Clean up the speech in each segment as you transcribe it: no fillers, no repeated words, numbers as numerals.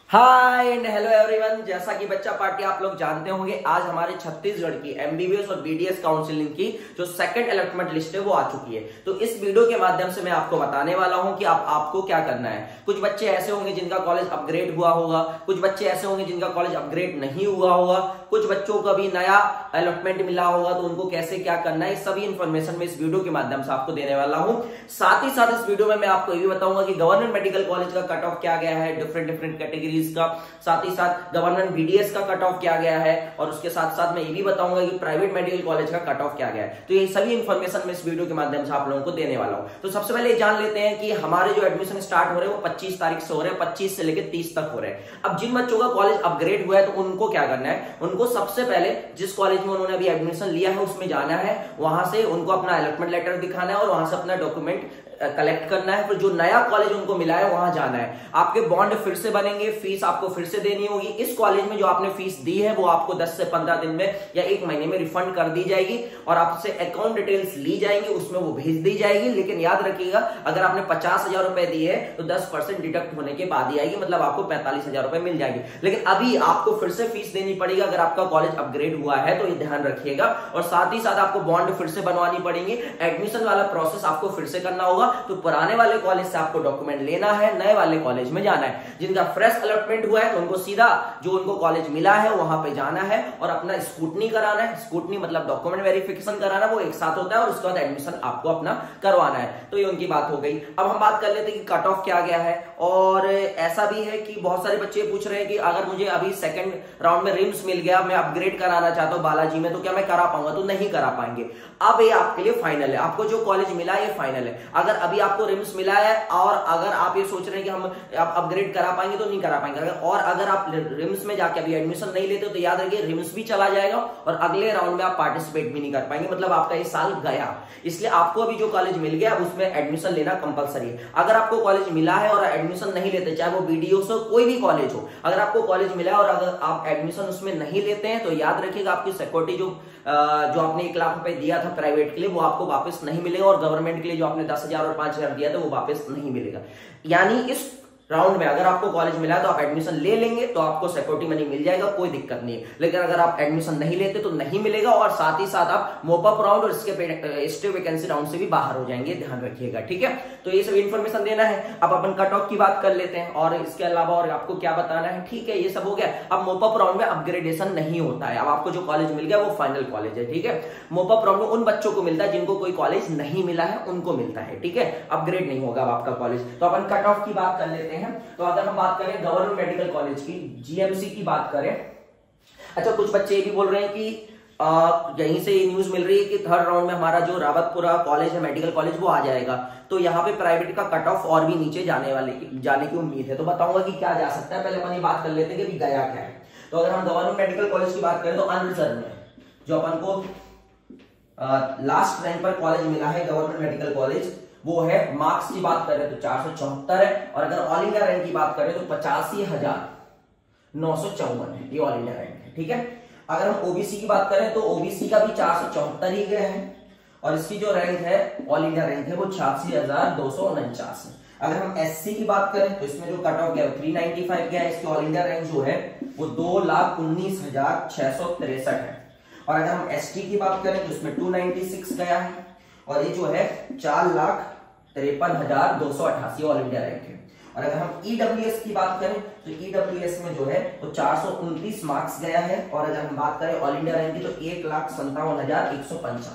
Hi and hello everyone. जैसा कि बच्चा पार्टी आप लोग जानते होंगे, आज हमारे छत्तीसगढ़ की एमबीबीएस और बीडीएस काउंसिलिंग की जो सेकंड अलॉटमेंट लिस्ट है वो आ चुकी है। तो इस वीडियो के माध्यम से मैं आपको बताने वाला हूं कि आपको क्या करना है। कुछ बच्चे ऐसे होंगे जिनका कॉलेज अपग्रेड हुआ होगा, कुछ बच्चे ऐसे होंगे जिनका कॉलेज अपग्रेड नहीं हुआ होगा, कुछ बच्चों को अभी नया अलॉटमेंट मिला होगा तो उनको कैसे क्या करना है, सभी इंफॉर्मेशन में इस वीडियो के माध्यम से आपको देने वाला हूं। साथ ही साथ इस वीडियो में मैं आपको ये भी बताऊंगा कि गवर्नमेंट मेडिकल कॉलेज का कट ऑफ क्या गया है, डिफरेंट कैटेगरीज का, साथ ही साथ गवर्नमेंट बीडीएस का कट ऑफ क्या गया है, और उसके साथ साथ मैं ये भी बताऊंगा कि प्राइवेट मेडिकल कॉलेज का कट ऑफ क्या गया है। तो ये सभी इंफॉर्मेशन मैं इस वीडियो के माध्यम से आप लोगों को देने वाला हूं। तो सबसे पहले जान लेते हैं कि हमारे जो एडमिशन स्टार्ट हो रहे हैं वो 25 तारीख से हो रहे हैं, 25 से लेकर 30 तक हो रहे हैं। अब जिन बच्चों का कॉलेज अपग्रेड हुआ है तो उनको क्या करना है, उनको सबसे पहले जिस कॉलेज में उन्होंने अभी एडमिशन लिया है उसमें जाना है, वहां से उनको अपना अलॉटमेंट लेटर दिखाना है और वहां से अपना डॉक्यूमेंट कलेक्ट करना है। फिर जो नया कॉलेज उनको मिला है वहां जाना है। आपके बॉन्ड फिर से बनेंगे, फीस आपको फिर से देनी होगी। इस कॉलेज में जो आपने फीस दी है वो आपको 10 से 15 दिन में या 1 महीने में रिफंड कर दी जाएगी और आपसे अकाउंट डिटेल्स ली जाएंगी, उसमें वो भेज दी जाएगी। लेकिन याद रखिएगा, अगर आपने 50,000 रुपए दिए तो 10% डिडक्ट होने के बाद ही आएगी, मतलब आपको 45,000 रुपए मिल जाएंगे। लेकिन अभी आपको फिर से फीस देनी पड़ेगी अगर आपका कॉलेज अपग्रेड हुआ है, तो ये ध्यान रखिएगा। और साथ ही साथ आपको बॉन्ड फिर से बनवानी पड़ेगी, एडमिशन वाला प्रोसेस आपको फिर से करना होगा। तो पुराने वाले कॉलेज से आपको डॉक्यूमेंट लेना है, नए वाले कॉलेज में जाना है। जिनका फ्रेश अलॉटमेंट हुआ है तो उनको सीधा जो उनको कॉलेज मिला है वहां पे जाना है और अपना स्कूटनी कराना है। स्कूटनी मतलब डॉक्यूमेंट वेरिफिकेशन कराना, वो एक साथ होता है और उसके बाद एडमिशन आपको अपना करवाना है। तो ये उनकी बात हो गई। अब हम बात कर लेते हैं कि कट ऑफ क्या गया है। और ऐसा भी है कि बहुत सारे बच्चे पूछ रहे हैं कि अगर मुझे अभी सेकंड राउंड में रिम्स मिल गया, मैं अपग्रेड कराना चाहता हूं बालाजी में, तो क्या मैं करा पाऊंगा? तो नहीं करा पाएंगे। अब ये आपके लिए फाइनल है, आपको जो कॉलेज मिला है ये फाइनल है। अगर अभी आपको रिम्स मिला है और अगर आप ये सोच रहे हैं कि हम अपग्रेड करा पाएंगे, तो नहीं करा पाएंगे। और अगर आप रिम्स में जाके अभी एडमिशन नहीं लेते तो याद रखिए रिम्स भी चला जाएगा और अगले राउंड में आप पार्टिसिपेट भी नहीं कर पाएंगे, मतलब आपका ये साल गया। इसलिए आपको अभी जो कॉलेज मिल गया उसमें एडमिशन लेना कंपलसरी है। अगर आपको कॉलेज मिला है और एडमिशन नहीं लेते, चाहे वो बीडीओ हो कोई भी कॉलेज हो, अगर आपको कॉलेज मिला है और अगर आप एडमिशन उसमें नहीं लेते हैं तो याद रखिएगा आपकी सिक्योरिटी जो आपने 1 लाख रुपए दिया था प्राइवेट के लिए वो आपको वापस नहीं मिलेगा, और गवर्नमेंट के लिए जो आपने 10,000 और 5,000 दिया था वो वापस नहीं मिलेगा। यानी इस राउंड में अगर आपको कॉलेज मिला है तो आप एडमिशन ले लेंगे तो आपको सिक्योरिटी मनी मिल जाएगा, कोई दिक्कत नहीं है। लेकिन अगर आप एडमिशन नहीं लेते तो नहीं मिलेगा, और साथ ही साथ आप मोपअप राउंड और इसके स्टे वैकेंसी राउंड से भी बाहर हो जाएंगे, ध्यान रखिएगा, ठीक है। तो ये सब इन्फॉर्मेशन देना है। अब अपन कट ऑफ की बात कर लेते हैं और इसके अलावा और आपको क्या बताना है, ठीक है। ये सब हो गया। अब मोपअप राउंड में अपग्रेडेशन नहीं होता है। अब आपको जो कॉलेज मिल गया वो फाइनल कॉलेज है, ठीक है। मोपअप राउंड में उन बच्चों को मिलता है जिनको कोई कॉलेज नहीं मिला है, उनको मिलता है, ठीक है। अपग्रेड नहीं होगा आपका कॉलेज। तो अपन कट ऑफ की बात कर लेते हैं। तो अगर हम बात करें गवर्नमेंट मेडिकल कॉलेज की, जीएमसी की बात करें, अच्छा कुछ बच्चे ये भी बोल रहे हैं कि यहीं से न्यूज मिल रही है कि थर्ड राउंड में हमारा जो रावतपुरा कॉलेज है मेडिकल कॉलेज वो आ जाएगा, तो यहाँ पे प्राइवेट का कट ऑफ और भी नीचे जाने की उम्मीद है। तो बताऊंगा कि क्या जा सकता है। पहले अपन ये बात कर लेते हैं कि गया क्या है। तो अगर हम गवर्नमेंट मेडिकल कॉलेज की बात करें तो अनरिजर्व में जो अपन को लास्ट रैंक पर कॉलेज मिला है गवर्नमेंट मेडिकल कॉलेज, वो है, मार्क्स की बात करें तो 474 है, और अगर ऑल इंडिया रैंक की बात करें तो 85,954 है, ये ऑल इंडिया रैंक है, ठीक है। अगर हम ओबीसी की बात करें तो ओबीसी का भी 474 ही गया है, और इसकी जो रैंक है ऑल इंडिया रैंक है वो 86,249 है। अगर हम एससी की बात करें तो इसमें जो कट ऑफ गया 395 गया है, इसकी ऑल इंडिया रैंक जो है वो 2,19,663 है। और अगर हम एसटी की बात करें तो इसमें 296 गया है, और ये जो है 4,53,288 ऑल इंडिया रैंक है। और अगर हम ईडब्ल्यूएस की बात करें तो ईडब्ल्यूएस में जो है वो 429 मार्क्स गया है, और अगर हम बात करें ऑल इंडिया रैंक की तो 1,57,195।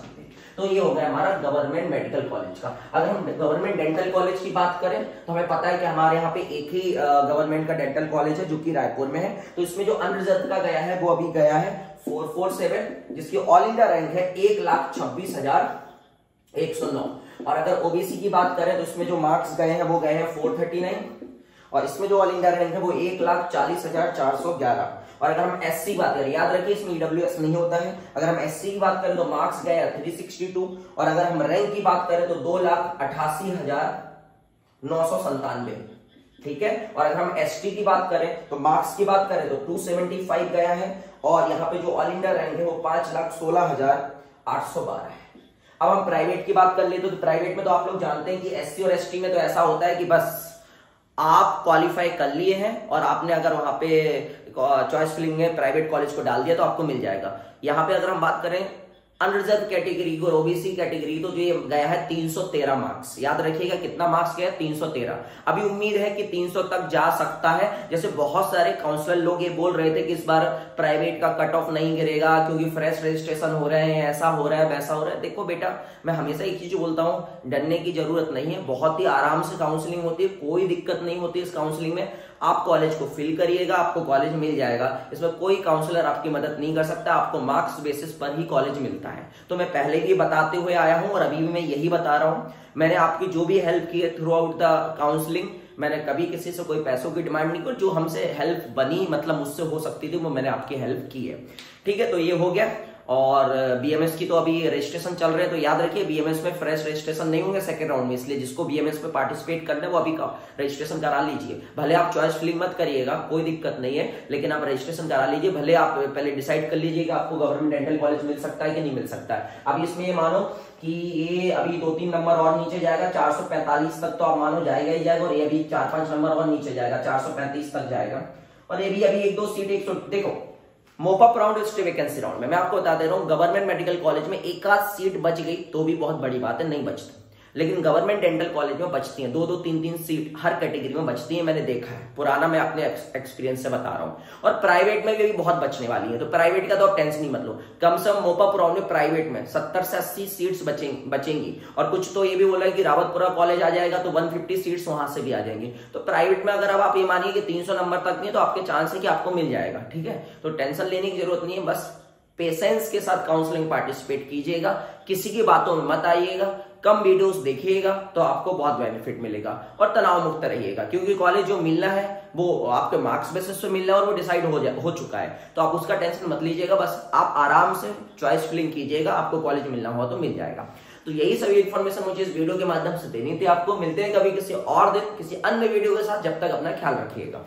तो ये हो गया हमारा गवर्नमेंट मेडिकल कॉलेज का। अगर हम गवर्नमेंट डेंटल कॉलेज की बात करें तो हमें पता है कि हमारे यहाँ पे एक ही गवर्नमेंट का डेंटल कॉलेज है जो कि रायपुर में है। तो इसमें जो अनरिजर्व का गया है वो अभी गया है 447, जिसकी ऑल इंडिया रैंक है 1,26,109। और अगर ओबीसी की बात करें तो इसमें जो मार्क्स गए हैं वो गए हैं 439, और इसमें जो ऑल इंडिया रैंक है वो 1,40,411। और अगर हम एससी की बात करें, याद रखिए इसमें ईडब्ल्यूएस नहीं होता है, अगर हम एससी की बात करें तो मार्क्स गए 362, और अगर हम रैंक की बात करें तो 2,88,997, ठीक है। और अगर हम एसटी की बात करें तो मार्क्स की बात करें तो 275 गया है, और यहाँ पे जो ऑल इंडिया रैंक है वो 5,16,812 है। अब हम प्राइवेट की बात कर लेते तो प्राइवेट में तो आप लोग जानते हैं कि एससी और एसटी में तो ऐसा होता है कि बस आप क्वालिफाई कर लिए हैं और आपने अगर वहां पे चॉइस फिलिंग में प्राइवेट कॉलेज को डाल दिया तो आपको मिल जाएगा। यहाँ पे अगर हम बात करें अनरिजर्व कैटेगरी को, ओबीसी कैटेगरी, तो जो ये गया है 313 मार्क्स। याद रखिएगा कितना मार्क्स गया है, 313। अभी उम्मीद है कि 300 तक जा सकता है। जैसे बहुत सारे काउंसलर लोग ये बोल रहे थे कि इस बार प्राइवेट का कट ऑफ नहीं गिरेगा क्योंकि फ्रेश रजिस्ट्रेशन हो रहे हैं, ऐसा हो रहा है वैसा हो रहा है। देखो बेटा, मैं हमेशा एक चीज बोलता हूं, डरने की जरूरत नहीं है। बहुत ही आराम से काउंसलिंग होती है, कोई दिक्कत नहीं होती इस काउंसलिंग में। आप कॉलेज को फिल करिएगा, आपको कॉलेज मिल जाएगा। इसमें कोई काउंसलर आपकी मदद नहीं कर सकता, आपको मार्क्स बेसिस पर ही कॉलेज मिलता है। तो मैं पहले भी बताते हुए आया हूं और अभी भी मैं यही बता रहा हूं। मैंने आपकी जो भी हेल्प की है थ्रू आउट द काउंसलिंग, मैंने कभी किसी से कोई पैसों की डिमांड नहीं की। जो हमसे हेल्प बनी, मतलब मुझसे हो सकती थी, वो मैंने आपकी हेल्प की है। ठीक है, तो ये हो गया। और बीएमएस की तो अभी रजिस्ट्रेशन चल रहे हैं, तो याद रखिए बीएमएस में फ्रेश रजिस्ट्रेशन नहीं होंगे सेकंड राउंड में, इसलिए जिसको बीएमएस में पार्टिसिपेट करना है वो अभी रजिस्ट्रेशन करा लीजिए। भले आप चॉइस फिलिंग मत करिएगा, कोई दिक्कत नहीं है, लेकिन आप रजिस्ट्रेशन करा लीजिए। भले आप पहले डिसाइड कर लीजिए कि आपको गवर्नमेंट डेंटल कॉलेज मिल सकता है कि नहीं मिल सकता है। अब इसमें ये मानो कि ये अभी 2-3 नंबर और नीचे जाएगा, 445 तक तो आप मानो जाएगा ही जाएगा, और ये अभी 4-5 नंबर और नीचे जाएगा, 435 तक जाएगा। और ये भी अभी 1-2 सीट, 100, देखो मोपअप राउंड वैकेंसी राउंड में मैं आपको बता दे रहा हूं, गवर्नमेंट मेडिकल कॉलेज में एक आध सीट बच गई तो भी बहुत बड़ी बात है, नहीं बचती। लेकिन गवर्नमेंट डेंटल कॉलेज में बचती हैं 2-2, 3-3 सीट हर कैटेगरी में बचती है, मैंने देखा है, पुराना मैं अपने एक्सपीरियंस से बता रहा हूं। और प्राइवेट में भी बहुत बचने वाली है, तो प्राइवेट का तो आप टेंशन नहीं मत लो। कम से कम मोपअप राउंड में प्राइवेट में 70 से 80 सीट्स बचेंगी। और कुछ तो ये भी बोला है कि रावतपुरा कॉलेज आ जाएगा तो 150 सीट्स वहां से भी आ जाएंगी। तो प्राइवेट में अगर अब आप ये मानिए कि 300 नंबर तक नहीं है तो आपके चांस है कि आपको मिल जाएगा। ठीक है, तो टेंशन लेने की जरूरत नहीं है, बस पेशेंस के साथ काउंसलिंग पार्टिसिपेट कीजिएगा, किसी की बातों में मत आइएगा, कम वीडियोस देखिएगा तो आपको बहुत बेनिफिट मिलेगा। और तनाव मुक्त रहिएगा, क्योंकि कॉलेज जो मिलना है वो आपके मार्क्स बेसिस पे मिल रहा है और वो डिसाइड हो चुका है, तो आप उसका टेंशन मत लीजिएगा। बस आप आराम से चॉइस फिलिंग कीजिएगा, आपको कॉलेज मिलना हुआ तो मिल जाएगा। तो यही सभी इन्फॉर्मेशन मुझे इस वीडियो के माध्यम से देनी थी आपको। मिलते हैं कभी किसी और दिन किसी अन्य वीडियो के साथ, जब तक अपना ख्याल रखिएगा।